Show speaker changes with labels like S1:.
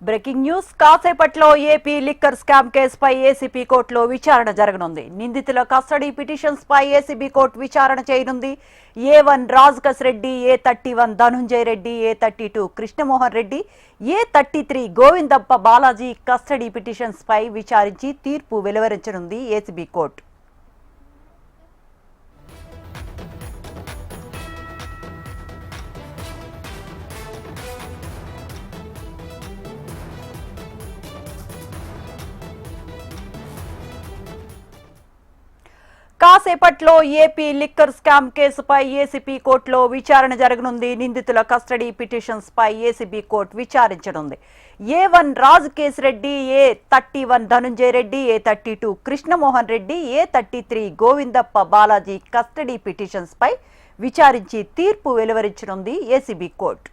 S1: Breaking news కాసేపట్లో AP liquor scam కేసుపై ACB కోర్టులో విచారణ జరగనుంది. నిందితుల కస్టడీ పిటిషన్స్ పై ఏసీబీ కోర్టు విచారణ చేయనుంది. A1 రాజకస్ Reddy, A31 Dhanunjaya Reddy, A32 Krishnamohan Reddy, A33 Govindappa Balaji custody petitions పై విచారించి తీర్పు వెలువరించనుంది ఏసీబీ కోర్టు. కాసేపట్లో ఏపీ లిక్కర్ స్కామ్ కేసుపై ఏసీబీ కోర్టులో విచారణ జరగనుంది. నిందితుల కస్టడీ పిటిషన్స్ పై ఏసీబీ కోర్టు విచారించనుంది. A1 Rajkesh Reddy, A31 Dhanunjaya Reddy, A32 Krishnamohan Reddy, A33 Govindappa Balaji custody petitions పై విచారించి తీర్పు వెలువరించనుంది ఏసీబీ కోర్టు.